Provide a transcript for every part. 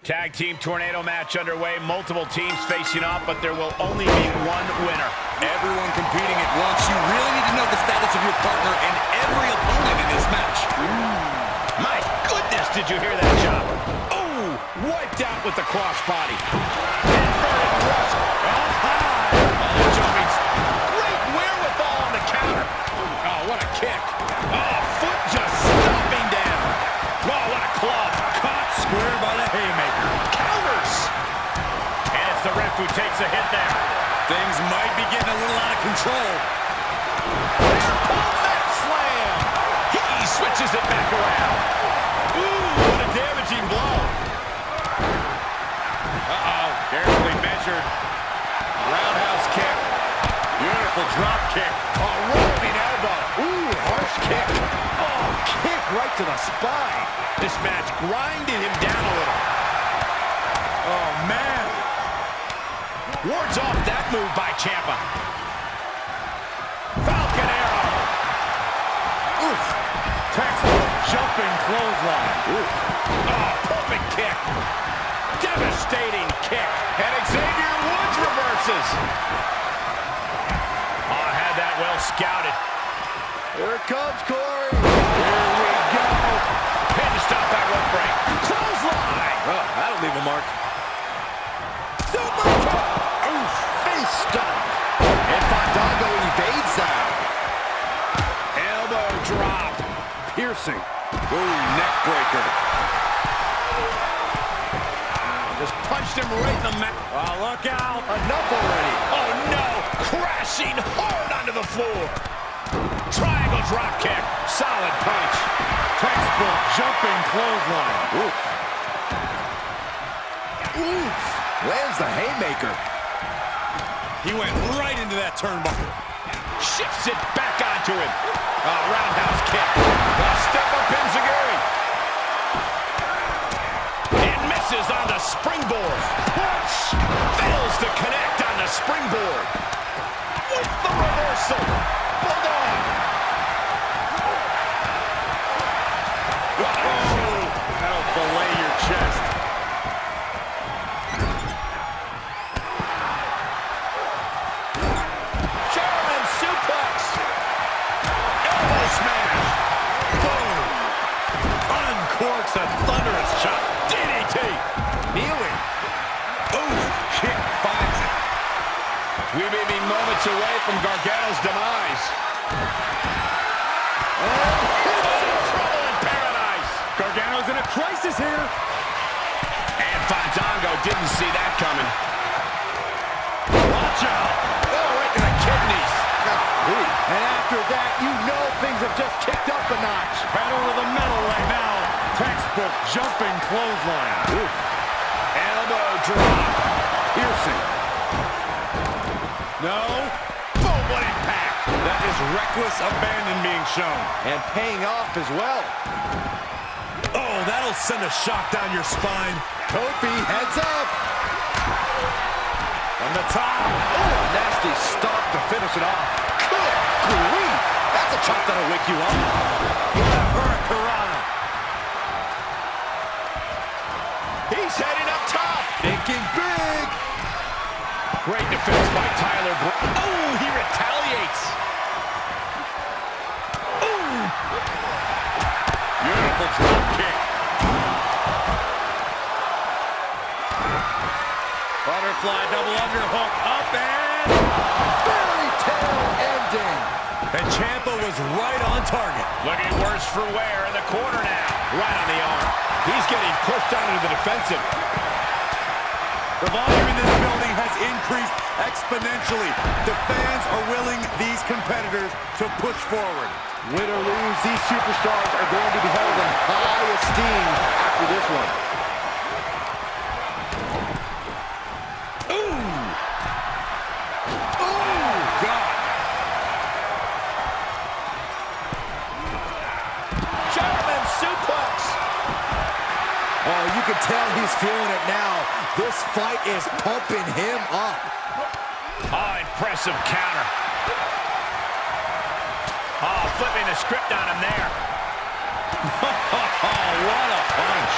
Tag team tornado match underway. Multiple teams facing off, but there will only be one winner. Everyone competing at once. You really need to know the status of your partner and every opponent in this match. My goodness, did you hear that chop? Oh, wiped out with the crossbody. Great wherewithal on the counter. Oh, what a kick. Oh, foot just stomping down. Oh, what a club. Caught square by the haymaker. Counters. And it's the ref who takes a hit there. Things might be getting a little out of control. That slam. He switches it back around. Ooh, what a damaging blow. Uh-oh, carefully measured. Roundhouse kick. Beautiful drop kick. A rolling elbow. Ooh, harsh kick. Oh, kick right to the spine. This match grinded him down a little. Oh, man. Wards off that move by Ciampa. Falcon arrow. Oof. Textbook jumping clothesline. Oof. Oh, perfect kick. Devastating kick. And Xavier Woods reverses. Oh, had that well scouted. Here it comes, Corey. Here we go. Pin to stop that rope break. Clothesline. Oh, that'll leave a mark. Super kick. Oof. Face stop. And Fandango evades that. Elbow drop. Piercing. Ooh, neck breaker. Just punched him right in the mouth. Oh, look out. Enough already. Oh, no. Crashing hard onto the floor. Triangle drop kick. Solid punch. Textbook jumping clothesline. Oof. Oof. Lands the haymaker. He went right into that turnbuckle. Shifts it back onto him. Roundhouse kick. Step up enziguri. And misses on the springboard. Push. Fails to connect on the springboard. With the reversal. Bulldog. Oh, that'll fillet your chest. German suplex. Elbow smash. Boom. Uncorks a thunderous chop. DDT. Kneeling. Ooh, kick finds it. We may be moments away from Gargano's demise. Trouble in paradise. Gargano's in a crisis here. And Fandango didn't see that coming. Watch out. Oh, right to the kidneys. And after that, you know things have just kicked up a notch. Pedal to the metal right now. Textbook jumping clothesline. Oof. Elbow drop. Piercing. No. Boom, what impact. That is reckless abandon being shown. And paying off as well. Oh, that'll send a shock down your spine. Kofi heads up. From the top. Oh, a nasty stop to finish it off. Good grief. That's a chop that'll wake you up. Hurricanrana. He's heading up top. Thinking big. Great defense by Tyler. Oh, he retaliates. Ooh. Beautiful drop kick. Butterfly double underhook up and fairy tale ending. And Ciampa was right on target. Looking worse for wear in the corner now. Right on the arm. He's getting pushed down into the defensive. The volume in this building has increased exponentially. The fans are willing these competitors to push forward. Win or lose, these superstars are going to be held in high esteem after this one. Ooh! Ooh, God! Sharp Oh, you can tell he's feeling it now. This fight is pumping him up. Oh, impressive counter. Oh, flipping the script on him there. What a punch.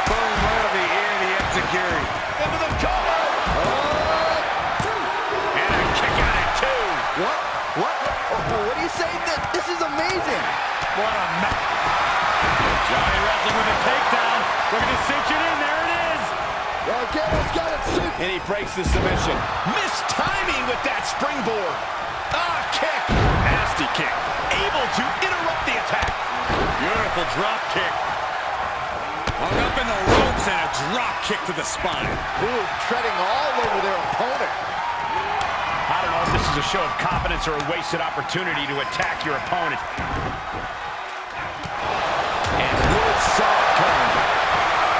Boom, right on the ear of the Enziguri. Into the cover. And a kick out at 2. What? What do you say? This is amazing. What a match. Johnny wrestling with a takedown. Looking to cinch it in. There it is. Gargano's got it cinched. And he breaks the submission. Missed timing with that springboard. Ah, kick. Nasty kick. Able to interrupt the attack. Beautiful drop kick. Hung up in the ropes and a drop kick to the spine. Ooh, treading all over their opponent. I don't know if this is a show of confidence or a wasted opportunity to attack your opponent. And Wood saw it coming.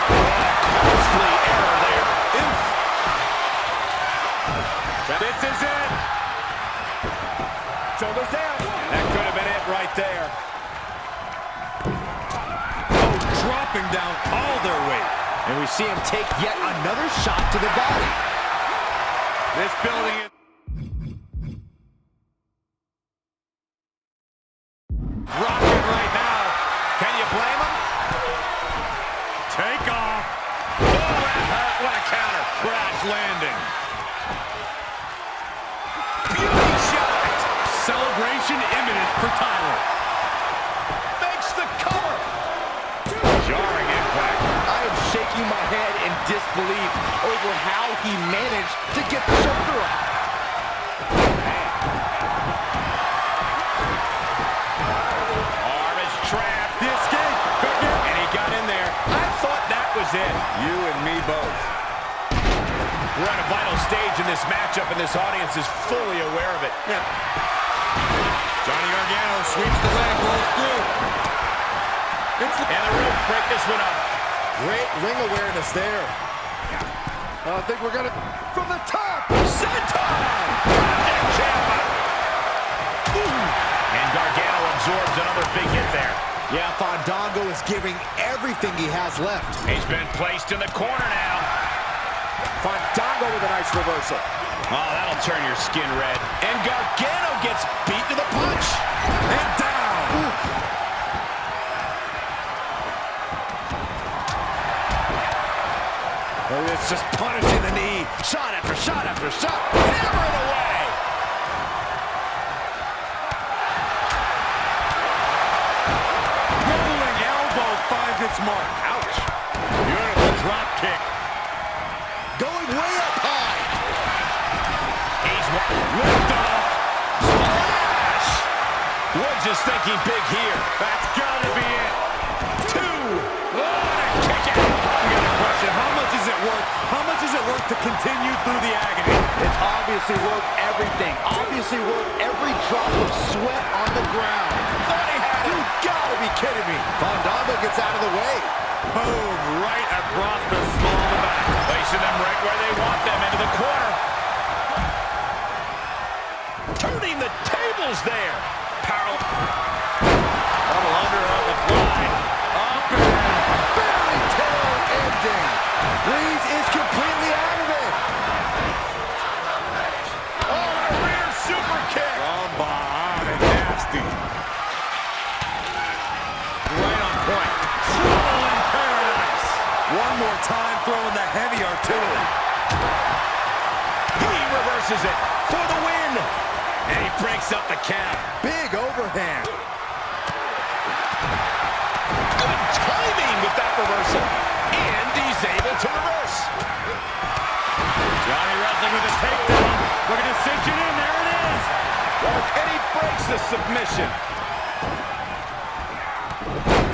Costly error there. This is it. Shoulders down. That could have been it right there. Oh, dropping down all their weight. And we see him take yet another shot to the body. This building is rocking right now. Can you blame him? Take off. Oh, that hurt. What a counter. Crash landing. Beauty shot. Celebration imminent for Tyler. Makes the cover. Jarring impact. I am shaking my head in disbelief over how he managed to get the shoulder up. Arm is trapped. The escape. And he got in there. I thought that was it. You and me both. We're at a vital stage in this matchup, and this audience is fully aware of it. Johnny Gargano sweeps the leg, rolls through. And the ropes break this one up. Great ring awareness there. I think we're gonna from the top. Senton! And Gargano absorbs another big hit there. Yeah, Fandango is giving everything he has left. He's been placed in the corner now. Fandango with a nice reversal. Oh, that'll turn your skin red. And Gargano gets beat to the punch. And down. Oof. Oh, it's just punishing the knee. Shot after shot after shot. Hammer it away. Rolling elbow finds its mark. Ouch. Beautiful drop kick. Going way up high. He's lift off. Splash. Woods is thinking big here. That's gotta be it. 2. Oh, and a kick out. We got a question. How much is it worth? How much is it worth to continue through the agony? It's obviously worth everything. Obviously worth every drop of sweat on the ground. Thought he had it. You gotta be kidding me. Fandango gets out of the way. Boom, right across the small of the back. Placing them right where they want them, into the corner. Turning the tables there. Power. Double under on the fly. Up and Fairy tale ending. Reeves is completely out of it. Oh, a rear super kick. from behind. Nasty. Right on point. Trouble in paradise. One more time throwing the heavy artillery. He reverses it for the win. And he breaks up the count. Big overhand. Good timing with that reversal. And he's able to reverse. Johnny wrestling with a takedown. Looking to cinch it in. There it is. And he breaks the submission.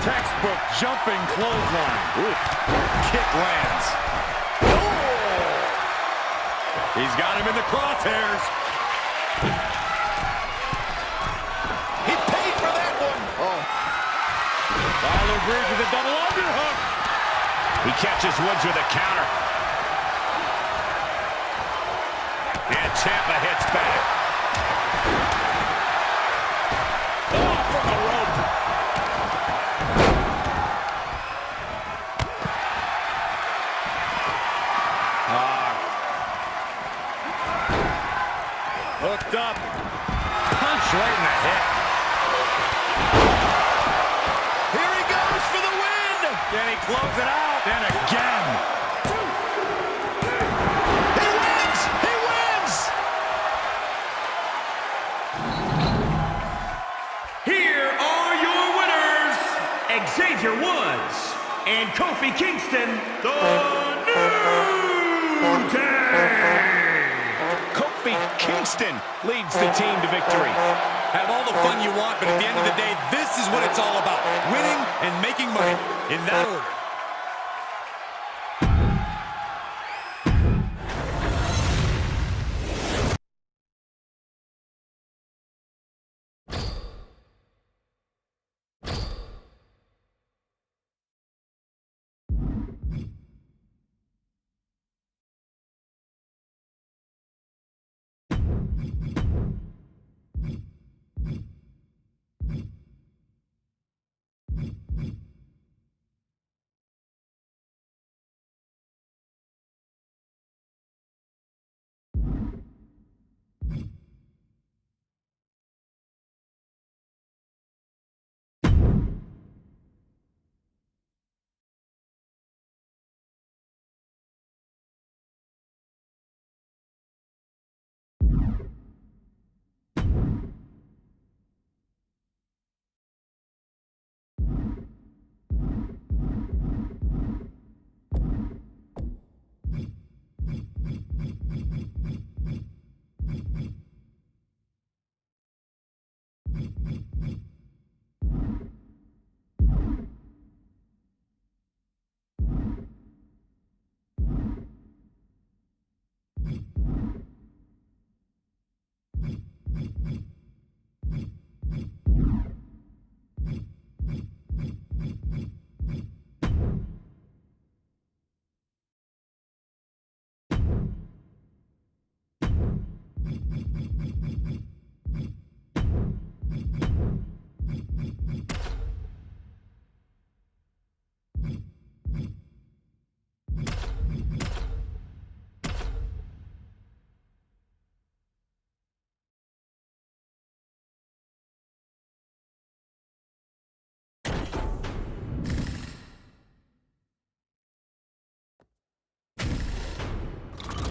Textbook jumping clothesline. Oof. Kick lands. Oh! He's got him in the crosshairs. He paid for that one. Oh, Tyler Breeze with a double underhook. He catches Woods with a counter. And Ciampa hits back. Oh, from the rope. close it out. And again. He wins! He wins! Here are your winners, Xavier Woods and Kofi Kingston, the New Day. Kofi Kingston leads the team to victory. Have all the fun you want, but at the end of the day, this is what it's all about. Winning and making money in that order.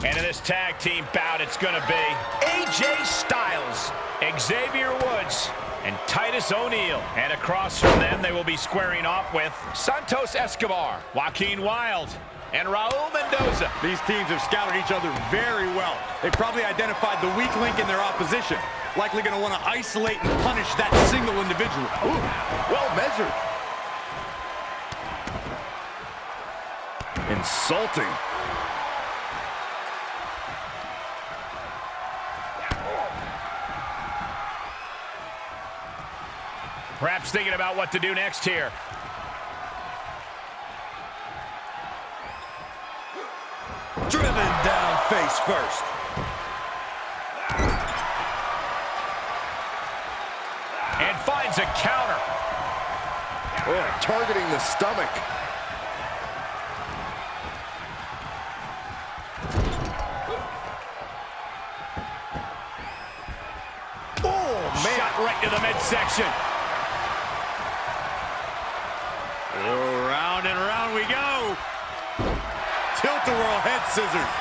And in this tag team bout, it's going to be AJ Styles, Xavier Woods, and Titus O'Neil. And across from them, they will be squaring off with Santos Escobar, Joaquin Wilde, and Raul Mendoza. These teams have scouted each other very well. They probably identified the weak link in their opposition. Likely going to want to isolate and punish that single individual. Ooh, well measured. Insulting. Perhaps thinking about what to do next here. Driven down face first. And finds a counter. Oh, targeting the stomach. Oh, man. Shot right to the midsection. Round and round we go. Tilt-a-whirl head scissors.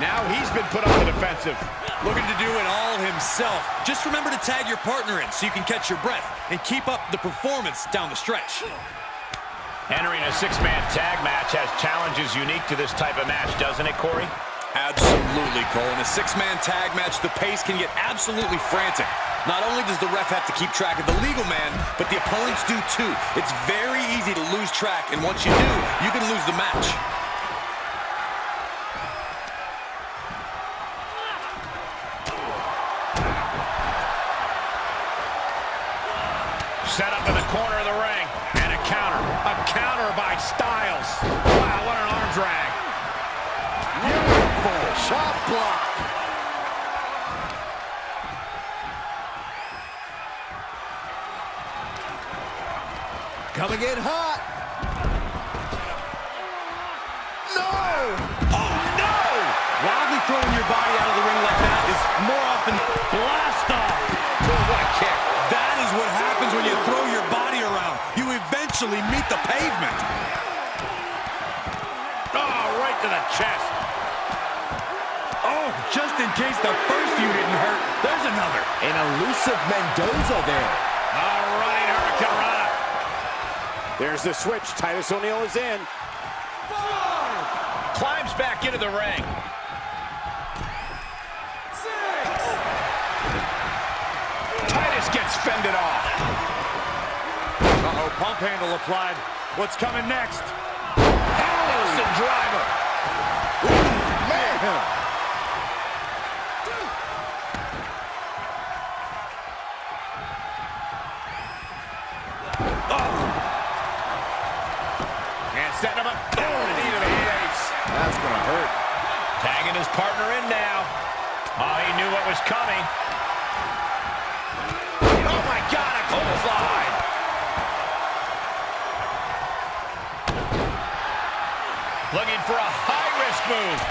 Now he's been put on the defensive. Looking to do it all himself. Just remember to tag your partner in so you can catch your breath and keep up the performance down the stretch. Entering a six-man tag match has challenges unique to this type of match, doesn't it, Corey? Absolutely, Cole. In a six-man tag match, the pace can get absolutely frantic. Not only does the ref have to keep track of the legal man, but the opponents do too. It's very easy to lose track, and once you do, you can lose the match. Set up in the corner of the ring, and a counter. A counter by Styles. Wow, what an arm drag. Beautiful shot block. Coming in hot. No! Oh, no! Wildly throwing your body out of the ring like that is more often blast off. Oh, what a kick. That is what happens when you throw your body around. You eventually meet the pavement. Oh, right to the chest. Oh, just in case the first few didn't hurt, there's another. An elusive Mendoza there. All right, Hurricanrana. There's the switch. Titus O'Neil is in. Climbs back into the ring. Titus gets fended off. Uh-oh, pump handle applied. What's coming next? Allison driver. Ooh, man. Can't set him up. Oh, the knee to the face. That's gonna hurt. Tagging his partner in now. Oh, he knew what was coming. Oh, my God, a clothesline. Looking for a high-risk move.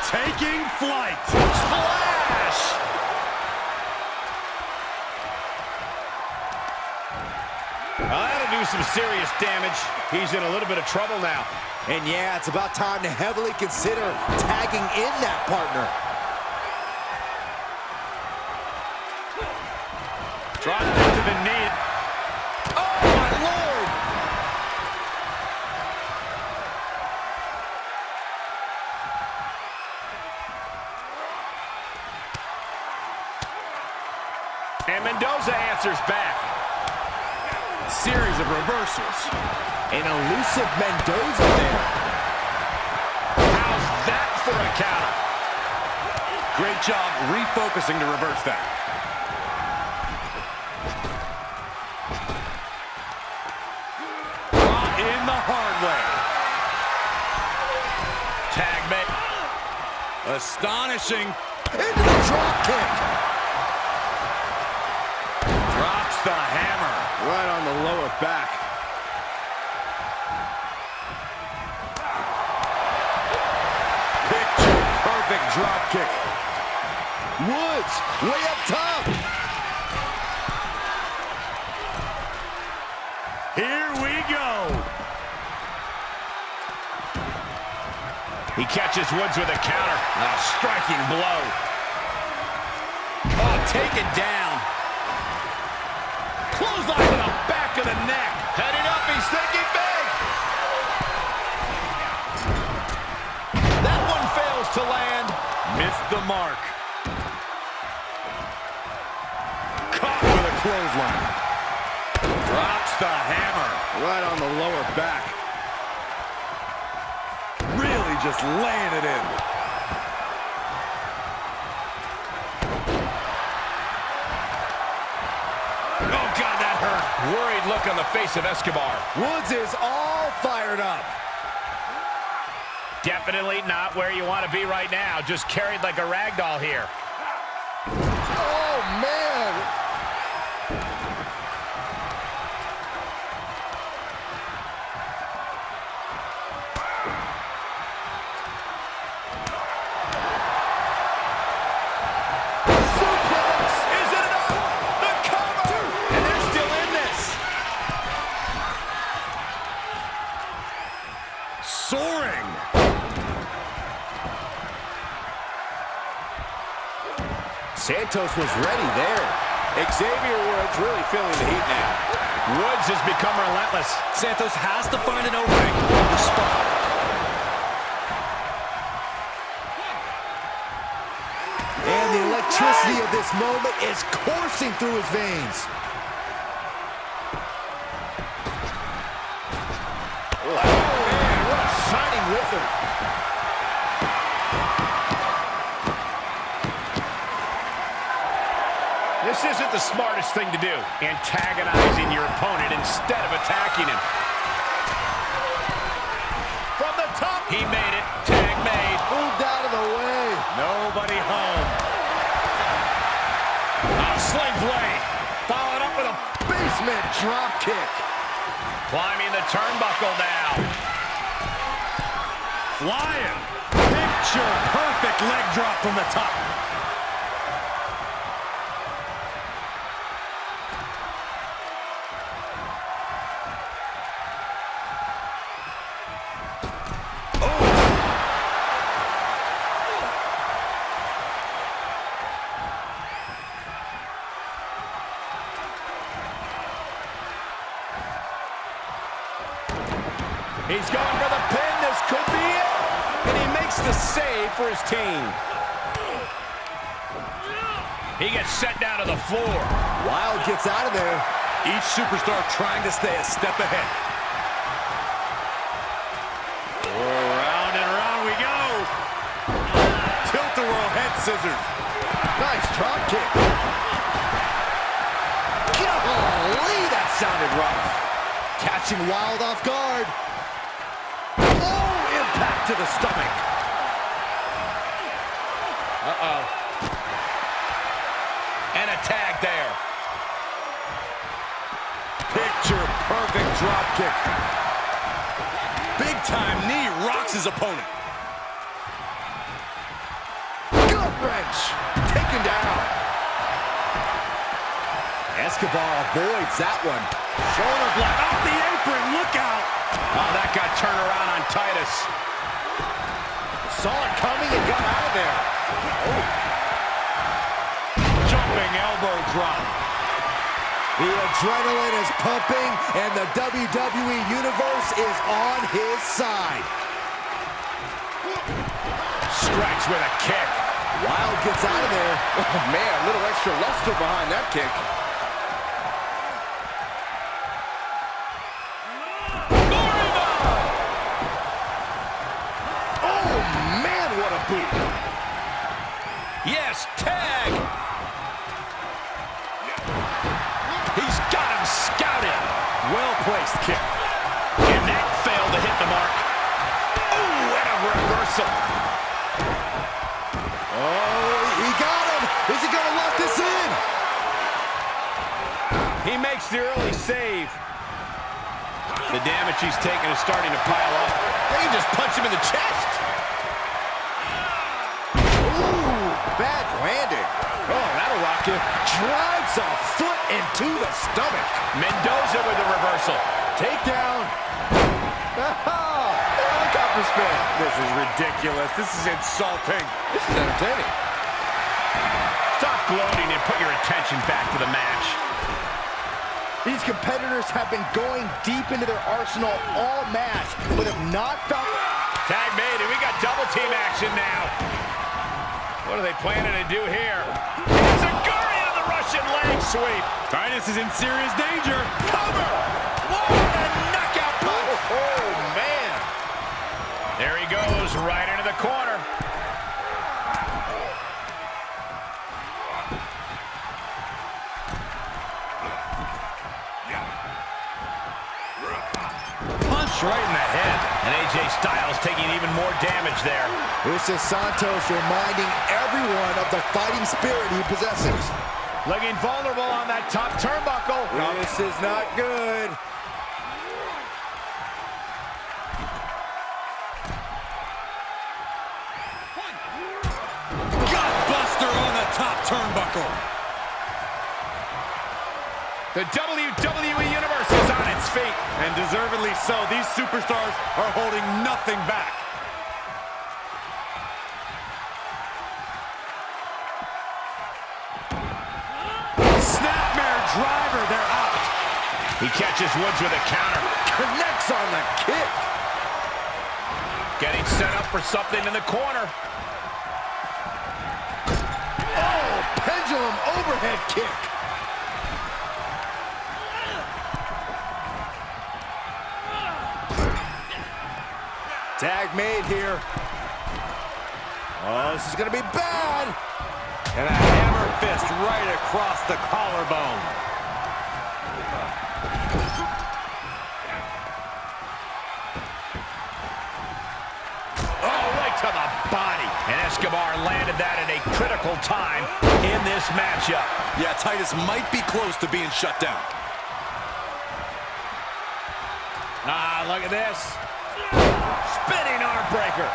Taking flight. Splash! Well, that'll do some serious damage. He's in a little bit of trouble now. And yeah, it's about time to heavily consider tagging in that partner. Dropped into the knee. Oh, my Lord! And Mendoza answers back. Series of reversals. An elusive Mendoza there. How's that for a counter? Great job refocusing to reverse that. Brought in the hard way. Tag me. Astonishing. Into the drop kick. Drops the hammer. Right on the lower back. Picture perfect drop kick. Woods, way up top. Here we go. He catches Woods with a counter. A striking blow. Oh, taken down. Clothesline to the back of the neck. Heading up, he's thinking big. That one fails to land. Missed the mark. Caught with a clothesline. Drops the hammer. Right on the lower back. Really just laying it in. Oh, God, that hurt. Worried look on the face of Escobar. Woods is all fired up. Definitely not where you want to be right now. Just carried like a rag doll here. Oh, man. Suplex! Is it enough? The cover! And they're still in this. Soaring. Santos was ready there. Xavier Woods really feeling the heat now. Woods has become relentless. Santos has to find an opening on the spot. And the electricity of this moment is coursing through his veins. Oh, man, what a shining wizard. This isn't the smartest thing to do, antagonizing your opponent instead of attacking him. From the top, he made it. Tag made. Moved out of the way. Nobody home. Sling blade. Followed up with a Basement drop kick. climbing the turnbuckle now. Flying. Picture perfect leg drop from the top. He's going for the pin. This could be it. And he makes the save for his team. He gets set down to the floor. Wild gets out of there. Each superstar trying to stay a step ahead. Round and round we go. Tilt-a-whirl head scissors. Nice drop kick. Golly, that sounded rough. Catching Wild off guard. Oh, impact to the stomach. Uh-oh. And a tag there. Picture perfect drop kick. Big time knee rocks his opponent. Gut wrench. Taken down. Escobar avoids that one. Shoulder block off the apron. Look out. Oh, that got turned around on Titus. Saw it coming and got out of there. Oh. Jumping elbow drop. The adrenaline is pumping, and the WWE Universe is on his side. Strikes with a kick. Wild gets out of there. Oh, man, a little extra luster behind that kick. Oh, man, what a boot. Yes, tag. He's got him scouted. Well-placed kick. And that failed to hit the mark. Oh, and a reversal. Oh, he got him. Is he going to lock this in? He makes the early save. The damage he's taken is starting to pile up. They just punch him in the chest. Ooh, bad landing. Oh, that'll rock you. Drives a foot into the stomach. Mendoza with the reversal. Takedown. Helicopter spin. This is ridiculous. This is insulting. This is entertaining. Stop gloating and put your attention back to the match. These competitors have been going deep into their arsenal all match, but have not found... Tag made, and we got double team action now. What are they planning to do here? It's a Guri on the Russian leg sweep. Titus is in serious danger. Cover! What a knockout punch! Oh, man. There he goes, right into the corner. Punch right in the head. And AJ Styles taking even more damage there. This is Santos reminding everyone of the fighting spirit he possesses. Looking vulnerable on that top turnbuckle. This is not good. Gutbuster on the top turnbuckle. The WWE Universe is on its feet. And deservedly so. These superstars are holding nothing back. Snapmare driver, they're out. He catches Woods with a counter. Connects on the kick. Getting set up for something in the corner. Oh, pendulum overhead kick. Tag made here. Oh, this is going to be bad. And a hammer fist right across the collarbone. Oh, right to the body. And Escobar landed that at a critical time in this matchup. Yeah, Titus might be close to being shut down. Ah, look at this. Spinning arm breaker.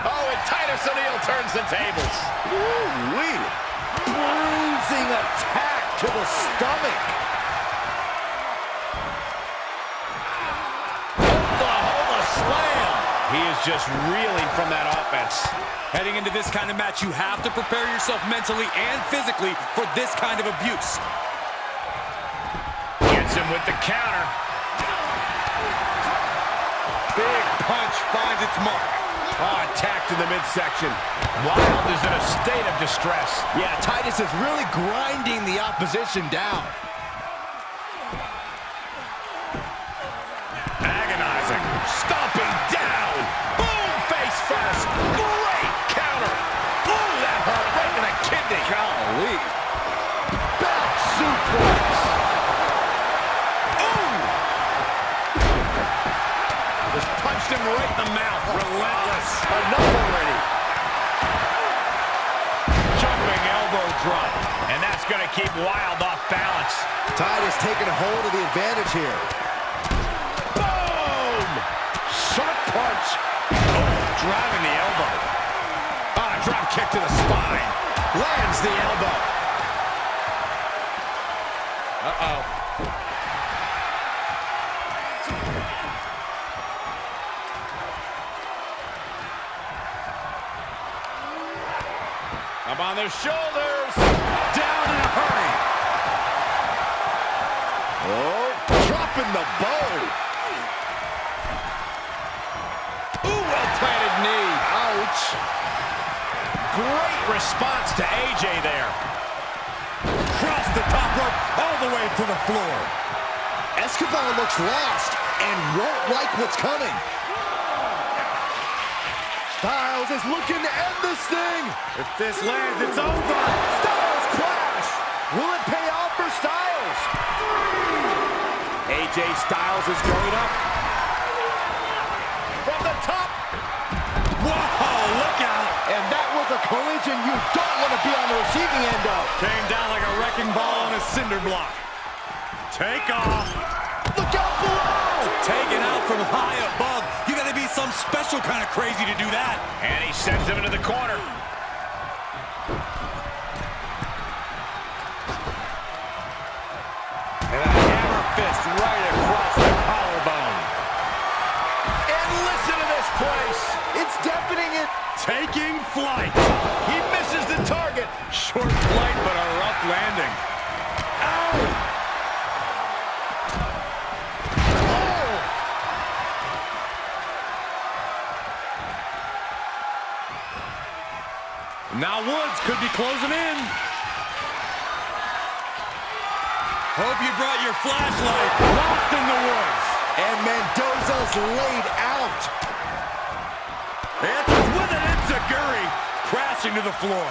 Oh, and Titus O'Neil turns the tables. Ooh-wee. Bruising attack to the stomach. Oklahoma slam. He is just reeling from that offense. Heading into this kind of match, you have to prepare yourself mentally and physically for this kind of abuse. him with the counter. Big punch finds its mark. Oh, attacked in the midsection. Wild is in a state of distress. Yeah, Titus is really grinding the opposition down. Agonizing. Stomping down. Boom, face first. Great counter. Ooh, that hurt right in the kidney. Golly. Back suplex. Just punched him right in the mouth. Relentless. Enough already. Jumping elbow drop. And that's going to keep Wild off balance. Titus taking a hold of the advantage here. Boom! Sharp punch. Oh, driving the elbow. Ah, drop kick to the spine. Lands the elbow. Uh-oh. Up on their shoulders. Down in a hurry. Oh, dropping the bow. Ooh, well-planted knee. Ouch. Great response to AJ there. Cross the top rope all the way to the floor. Escobar looks lost and won't like what's coming. Styles is looking to end this thing. If this lands, it's over. Styles clash. Will it pay off for Styles? AJ Styles is going up. From the top. Whoa, look out. And that was a collision you don't want to be on the receiving end of. Came down like a wrecking ball on a cinder block. Take off. Look out below. Taken out from high above. You gotta be some special kind of crazy to do that. And he sends him into the corner. And a hammer fist right across the collarbone. And listen to this place. It's deafening it. Taking flight. He misses the target. Short flight, but a rough landing. Ow! Now Woods could be closing in. Hope you brought your flashlight. Lost in the woods. And Mendoza's laid out. Answers with an enziguri. Crashing to the floor.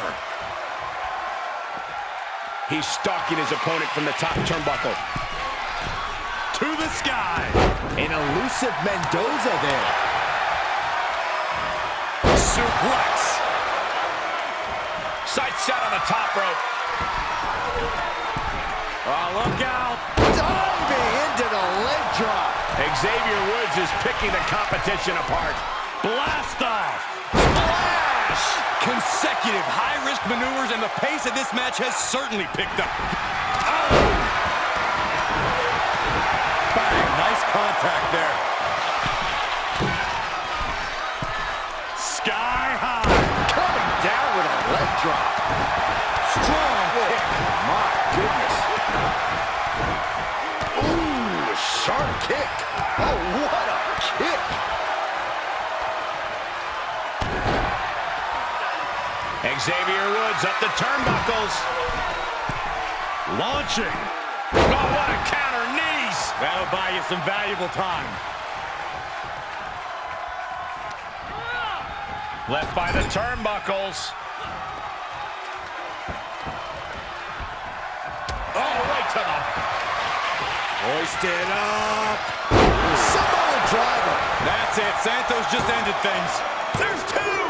He's stalking his opponent from the top turnbuckle. To the sky. An elusive Mendoza there. Suplex. Sight set on the top rope. Oh, look out. Diving into the leg drop. Xavier Woods is picking the competition apart. Blast off. Splash. Consecutive high-risk maneuvers, and the pace of this match has certainly picked up. Oh. Bang. Nice contact there. Sky high. Coming down with a leg drop. Strong kick. My goodness. Ooh, sharp kick. Oh, what a kick. Xavier Woods up the turnbuckles. Launching. Oh, what a counter. Knees. That'll buy you some valuable time. Left by the turnbuckles. Oh, right to the... Hoisted up. Samoan driver. That's it. Santos just ended things. There's two.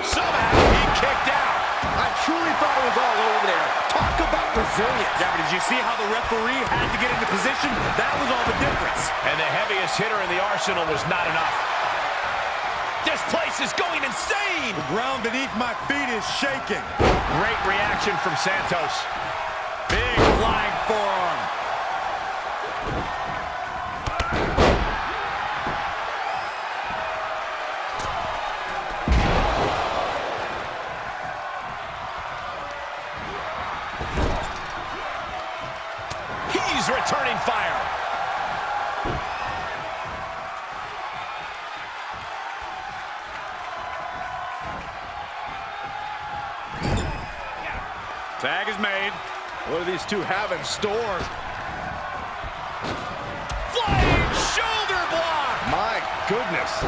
Somehow he kicked out. I truly thought it was all over there. Talk about resilience. Yeah, but did you see how the referee had to get into position? That was all the difference. And the heaviest hitter in the arsenal was not enough. This place is going insane. The ground beneath my feet is shaking. Great reaction from Santos. Big flying forearm. He's returning fire. Tag is made. What do these two have in store? Flying shoulder block! My goodness.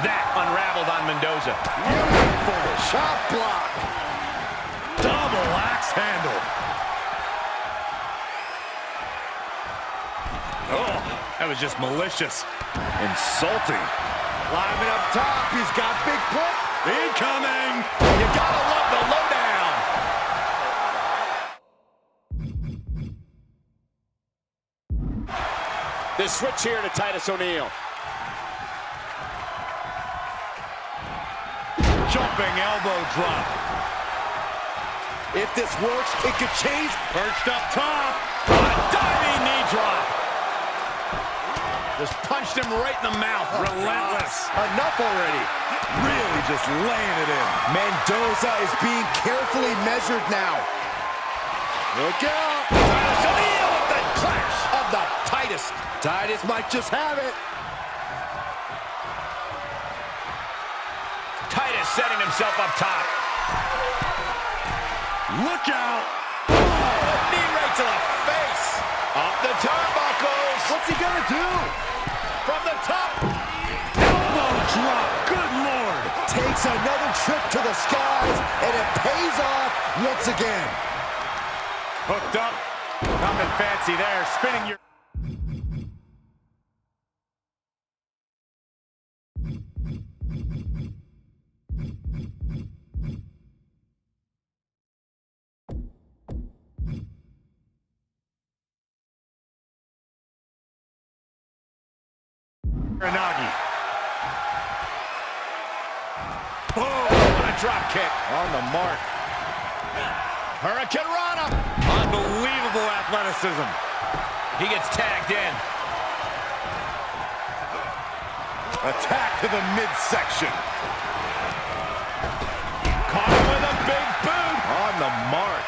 That unraveled on Mendoza. Beautiful chop block. Double axe handle. Oh, that was just malicious. Insulting. Climbing up top, he's got big play. Incoming! You gotta love the lowdown! The switch here to Titus O'Neil. Jumping elbow drop. If this works, it could change. Perched up top. A diving knee drop. Just punched him right in the mouth. Relentless. Enough already. Really just laying it in. Mendoza is being carefully measured now. Look out. Titus O'Neil with the clash Of the Titus. Titus might just have it. Titus setting himself up top. Look out. Oh, knee right to the face. Up the turnbuckles. What's he gonna do? From the top. Elbow drop. Good Lord. Takes another trip to the skies, and it pays off once again. Hooked up. Coming fancy there. Spinning your... Nagi. Boom! A drop kick on the mark. Hurricane Rana. Unbelievable athleticism. He gets tagged in. Attack to the midsection. Caught him with a big boot. On the mark.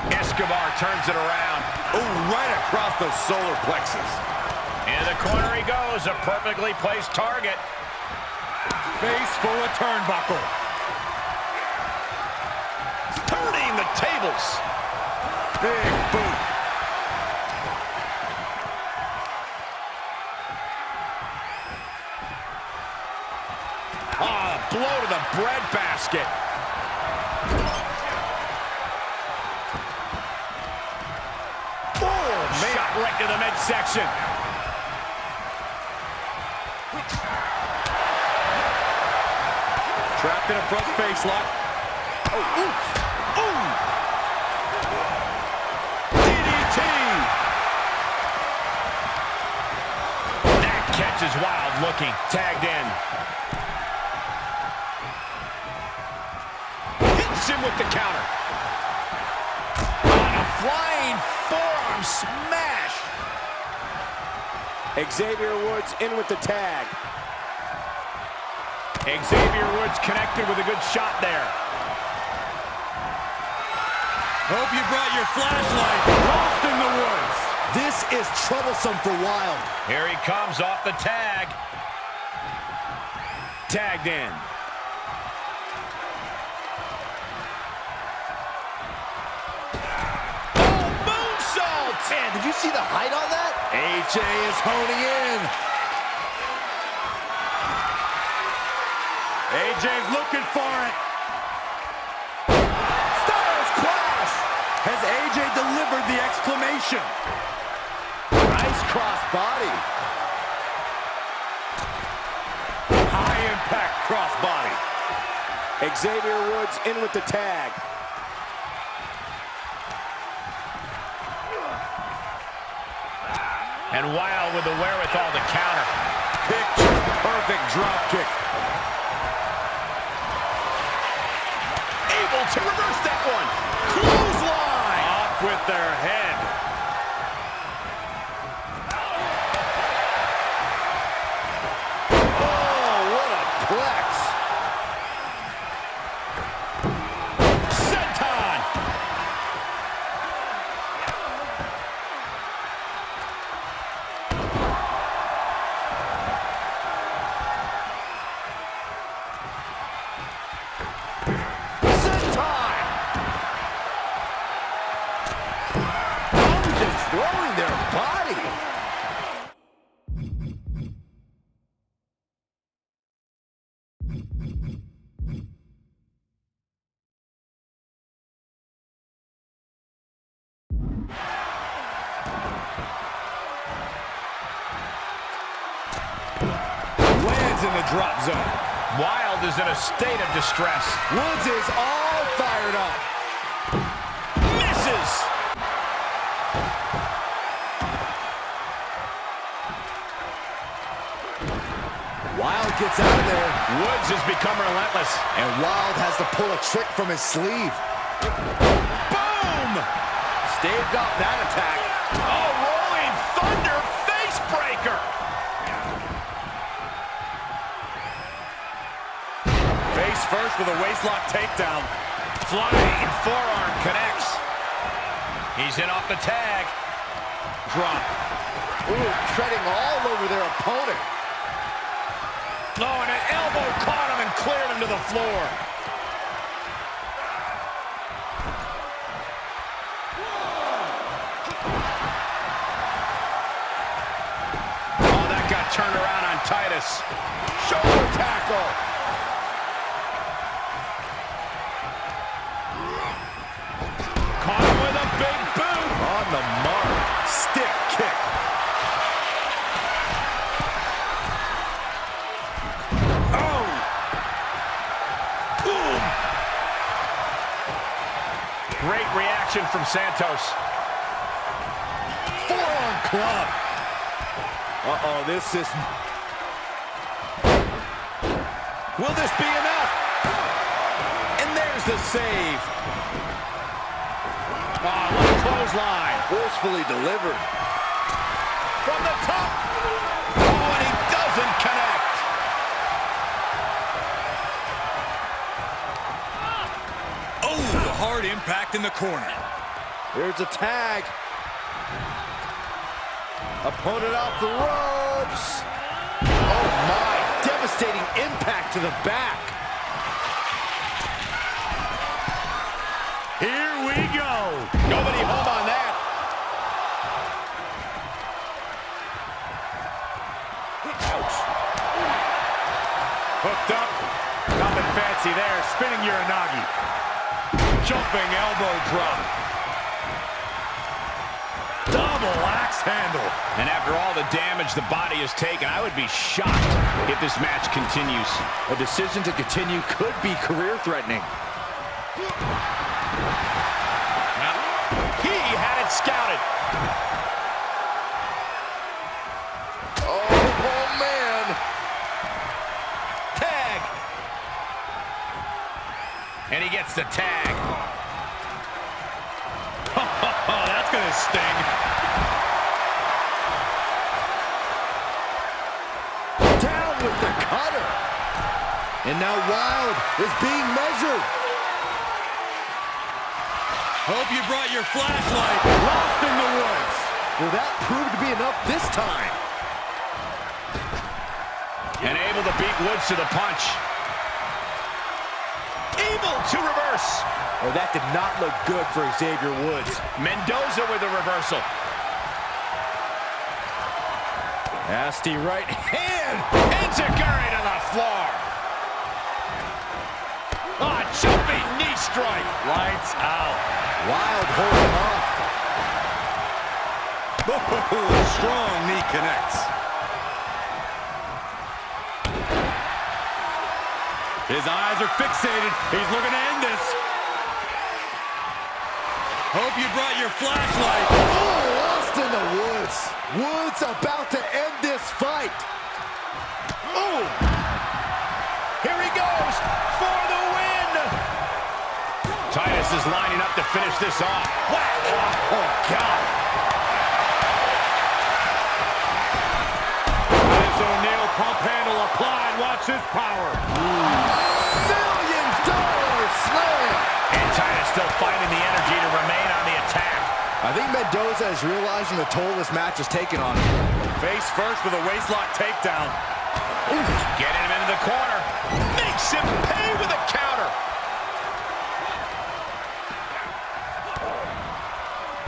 Escobar turns it around. Oh, right across the solar plexus. In the corner he goes, a perfectly placed target. Face full of turnbuckle. Turning the tables. Big boot. Ah, a blow to the breadbasket. Shot right to the midsection. Trapped in a front face lock. Oh, oof. Ooh. DDT. That catch is wild looking. Tagged in. Hits him with the counter. On a flying forearm smash. Xavier Woods in with the tag. Xavier Woods connected with a good shot there. Hope you brought your flashlight. Lost in the woods. This is troublesome for Wild. Here he comes off the tag. Tagged in. Oh, moonsault! Man, did you see the height on that? AJ is honing in. AJ's looking for it. Styles Clash. Has AJ delivered the exclamation? Nice cross body. High impact crossbody. Xavier Woods in with the tag. And Wild with the wherewithal to counter. Picture perfect drop kick. Able to reverse that one. Clothesline. Off with their head. Oh, what a plex. Senton. in the drop zone. Wild is in a state of distress. Woods is all fired up. Misses! Wild gets out of there. Woods has become relentless. And Wild has to pull a trick from his sleeve. Boom! Staved off that attack. Oh, rolling thunder face breaker! Face first with a waistlock takedown. Flying forearm connects. He's in off the tag. Drop. Ooh, treading all over their opponent. Oh, and an elbow caught him and cleared him to the floor. Oh, that got turned around on Titus. Shoulder tackle. Caught him with a big boot. On the mark. Stick kick. Oh! Boom! Great reaction from Santos. Forearm club. Uh-oh, this is... Will this be enough? And there's the save. Oh, what a clothesline. forcefully delivered. From the top. Oh, and he doesn't connect. Oh, the hard impact in the corner. There's a tag. Opponent off the ropes. Oh my, devastating impact to the back. Here we go. Nobody home on that. Ouch. Hooked up. Nothing fancy there. Spinning Uranagi. Jumping elbow drop. Double axe handle. And after all the damage the body has taken, I would be shocked if this match continues. A decision to continue could be career-threatening. He had it scouted. Oh, man. Tag. And he gets the tag. Oh, that's going to sting. Down with the cutter. And now Wild is being measured. Hope you brought your flashlight. Lost in the woods. Will that prove to be enough this time? And able to beat Woods to the punch. Able to reverse. Oh, that did not look good for Xavier Woods. Mendoza with a reversal. Nasty right hand. Enziguri to the floor. Ah, jumping knee strike. Lights out. Wild holding off. Strong knee connects. His eyes are fixated. He's looking to end this. Hope you brought your flashlight. Oh, lost in the woods. Woods about to end this fight. Ooh. Here he goes for the win. Titus is lining up to finish this off. Wow. Oh, God. Titus O'Neil, pump handle applied. Watch his power. $1,000,000 slam. And Titus still finding the energy to remain on the attack. I think Mendoza is realizing the toll this match has taken on him. Face first with a waistlock takedown. Getting him into the corner. Makes him pay with a counter.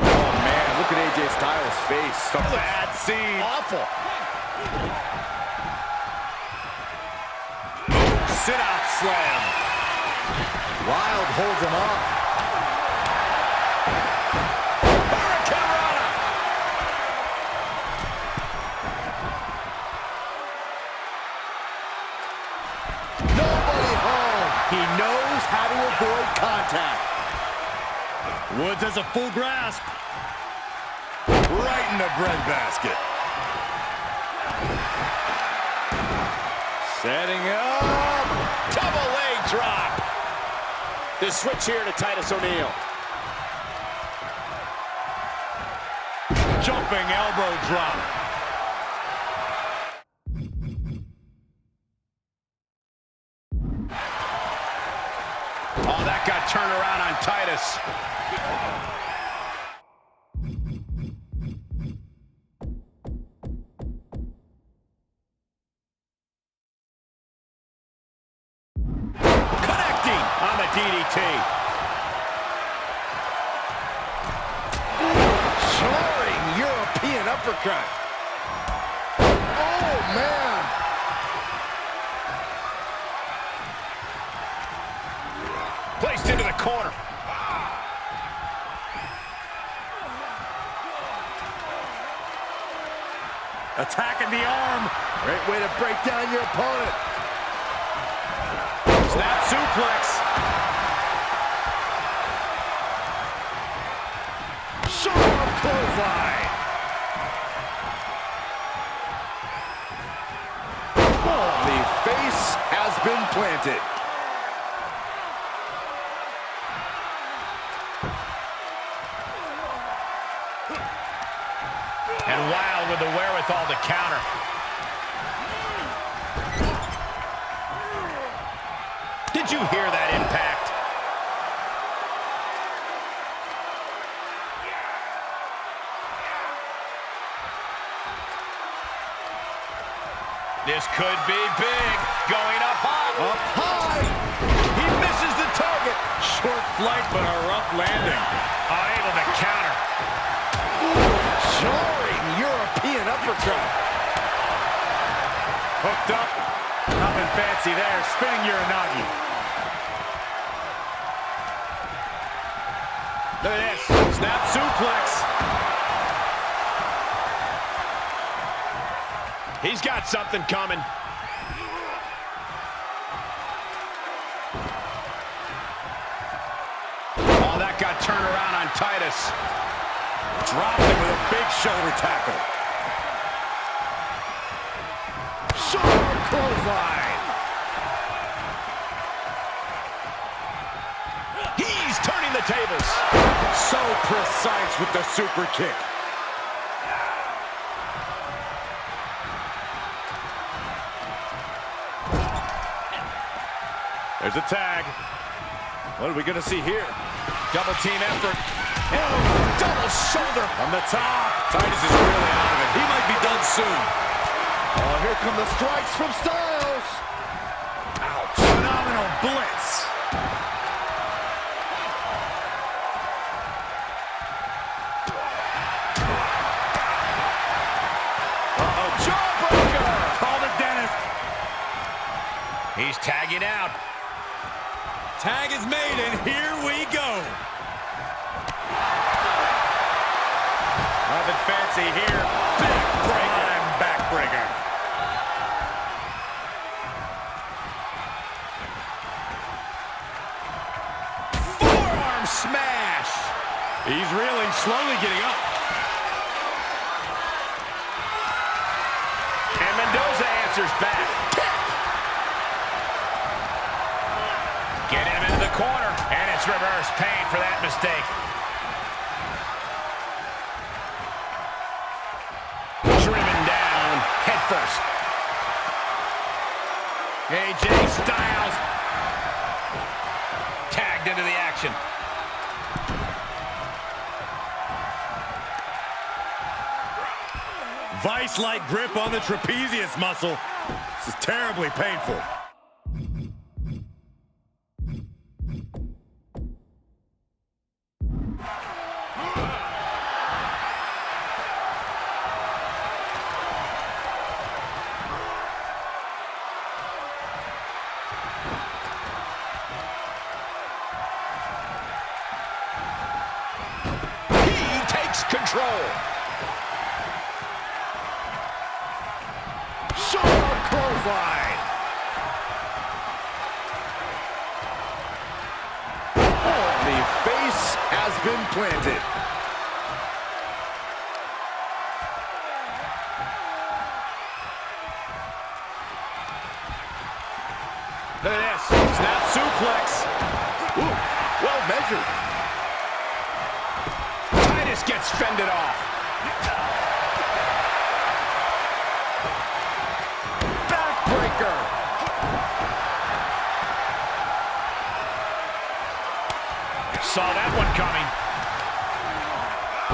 Oh, man, look at AJ Styles' face. Bad scene. Awful. Sit-out slam. Wild holds him off. Hurricanrana. He knows how to avoid contact. Woods has a full grasp. Right in the breadbasket. Setting up. Double leg drop. The switch here to Titus O'Neil. Jumping elbow drop. Oh, that got turned around on Titus. Connecting on the DDT. Soaring European uppercut. Oh, man. Placed into the corner. Attacking the arm. Great way to break down your opponent. Snap suplex. Sharp clothesline. Oh, the face has been planted. And Wild with the wherewithal to counter. Did you hear that impact? This could be big. Going up high. Up high. He misses the target. Short flight, but a rough landing. Unable to counter. Soaring European uppercut. Hooked up. Nothing fancy there. Spinning Uranagi. Look at this. Snap suplex. He's got something coming. Oh, that got turned around on Titus. Dropped him with a big shoulder tackle. Sharp clothesline. He's turning the tables. So precise with the super kick. There's a tag. What are we going to see here? Double team effort. Oh, double shoulder. From the top. Titus is really out of it. He might be done soon. Oh, here come the strikes from Styles. Ouch. Phenomenal blitz. Uh-oh, jawbreaker. Call the dentist. He's tagging out. Tag is made, and here we go. Nothing fancy here. Backbreaker. Backbreaker. Forearm smash. He's reeling, slowly getting up. And Mendoza answers back. Get him into the corner. And it's reverse pain for that mistake. Driven down head first. AJ Styles tagged into the action. Vice-like grip on the trapezius muscle. This is terribly painful. He takes control. Sharp clothesline. been planted. Look at this. Snap suplex. Ooh, well measured. Titus gets fended off. Backbreaker. Saw that one coming.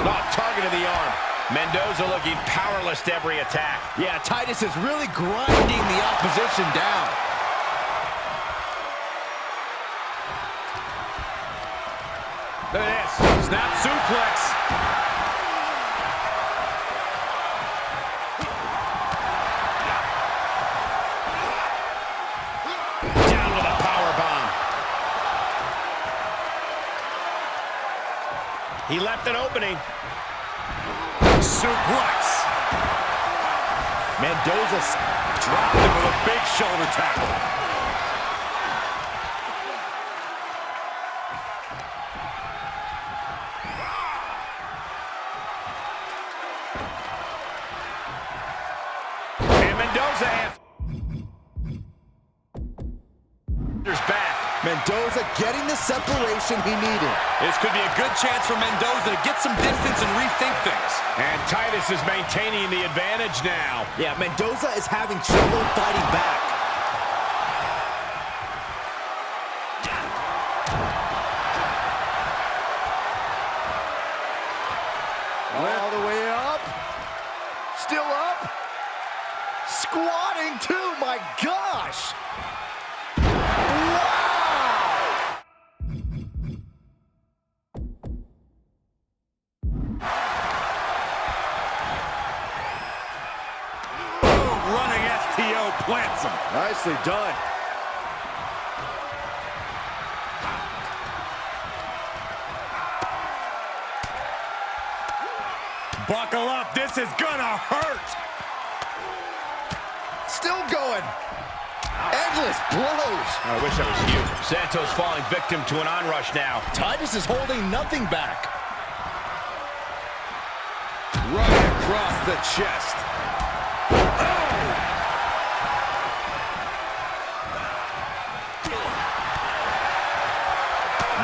Not target of the arm. Mendoza looking powerless to every attack. Yeah, Titus is really grinding the opposition down. Look at this. Snap suplex. Down with a power bomb. He left an opening. Suplex. Mendoza Dropped him with a big shoulder tackle. And Mendoza there's back. Mendoza getting the separation he needed. This could be a good chance for Mendoza to get some distance and rethink things. And Titus is maintaining the advantage now. Yeah, Mendoza is having trouble fighting back. All the way up. Still up. Squatting too, my gosh. Running STO plants him. Nicely done. Buckle up, this is gonna hurt. Still going. Endless blows. I wish I was you. Santos falling victim to an onrush now. Titus is holding nothing back. Right across the chest.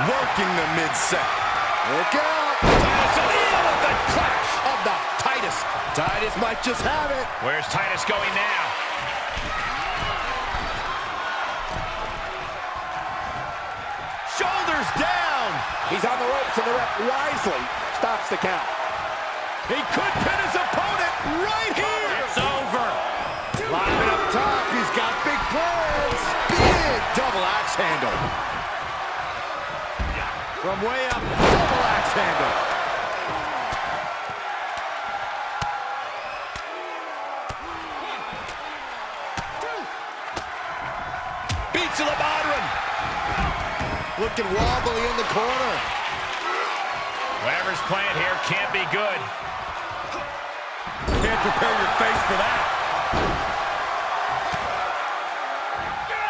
Working the mid-set. Look out. Titus with the clash of the Titus. Titus might just have it. Where's Titus going now? Shoulders down. He's on the ropes and the ref wisely stops the count. He could pin his opponent right here. It's over. Live up top. He's got big plans. Big double axe handle. From way up, double axe handle. Beats to the bottom. Looking wobbly in the corner. Whatever's playing here can't be good. Can't prepare your face for that.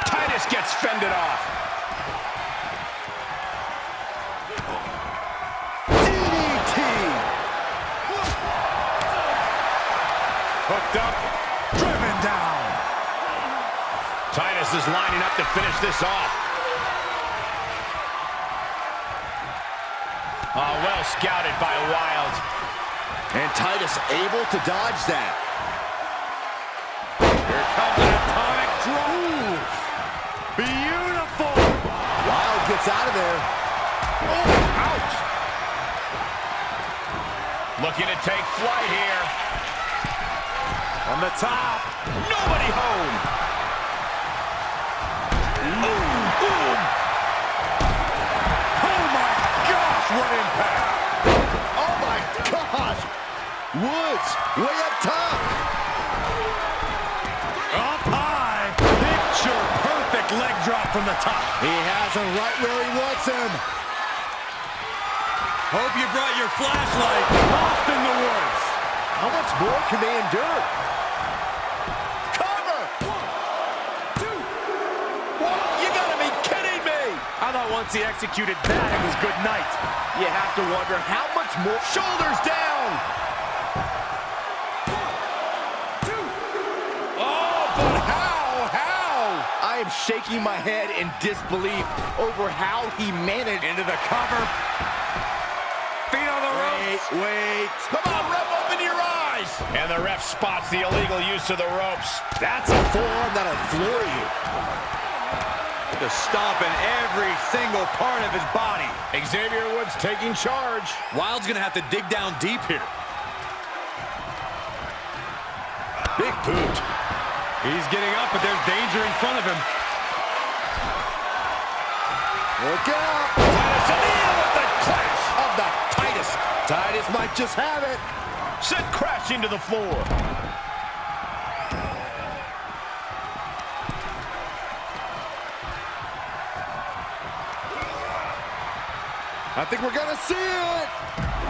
Titus gets fended off. DDT. Hooked up, driven down. Titus is lining up to finish this off. Oh, well scouted by Wild. And Titus able to dodge that. Here comes an atomic drop. Beautiful. Wild gets out of there. Oh, ouch. Looking to take flight here. On the top. Nobody home. Boom. Oh my gosh, what impact. Oh my gosh. Woods way up top. Up high. Picture perfect leg drop from the top. He has him right where he wants him. Hope you brought your flashlight. Lost in the woods. How much more can they endure? Cover. 1, 2. What? You gotta be kidding me. A I thought once he executed that, it was good night. You have to wonder how much more. Shoulders down. Oh, but how? I am shaking my head in disbelief over how he managed. Into the cover. Feet on the ropes. Wait. Come on, ref, open your eyes. And the ref spots the illegal use of the ropes. That's a forearm that'll floor you. To stomp in every single part of his body. Xavier Woods taking charge. Wild's gonna have to dig down deep here. Big boot. He's getting up, but there's danger in front of him. Look out. Titus O'Neil with the clash Of the Titus. Titus might just have it. sent crashing to the floor. I think we're gonna see it.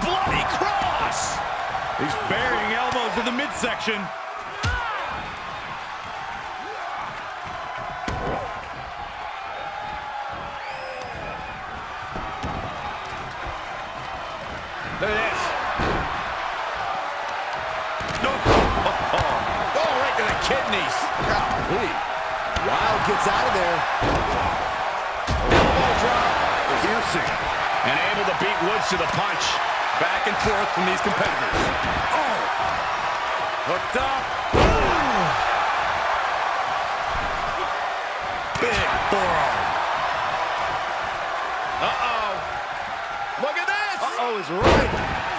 Bloody cross. He's burying elbows in the midsection. Look at this. No. Oh, right to the kidneys. Golly. Wild gets out of there. Elbow drop. Piercing. And able to beat Woods to the punch. Back and forth from these competitors. Oh. Hooked up. Big forearm. Uh-oh. Look at this. Uh-oh is right.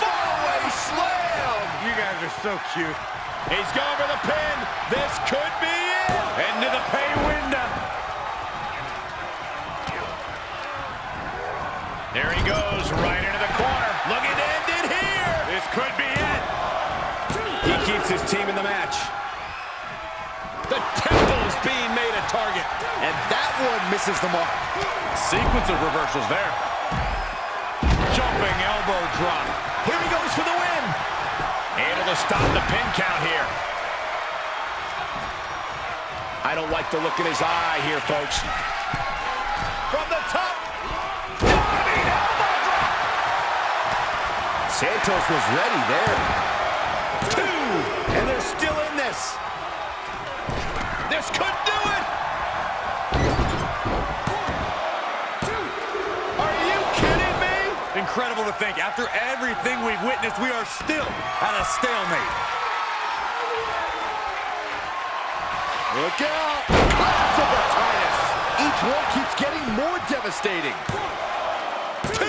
Faraway slam. You guys are so cute. He's going for the pin. This could be it. Into the pay window. There he goes, right into the corner. Looking to end it here. This could be it. He keeps his team in the match. The temple's being made a target. And that one misses the mark. Sequence of reversals there. Jumping elbow drop. Here he goes for the win. Able to stop the pin count here. I don't like the look in his eye here, folks. From the top. Diving elbow drop. Santos was ready there. 2. And they're still in this. This could do it. Are you kidding me? Incredible to think, after everything we've witnessed, we are still at a stalemate. Look out. Collapse of the Titus. Each one keeps getting more devastating. 2.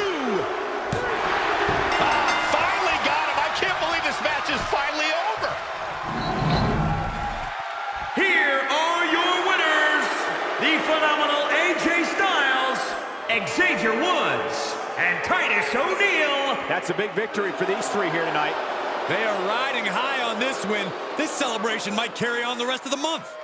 Finally got him. I can't believe this match is finally over. Here are your winners, the phenomenal AJ Styles, Xavier Woods, and Titus O'Neil. That's a big victory for these three here tonight. They are riding high on this win. This celebration might carry on the rest of the month.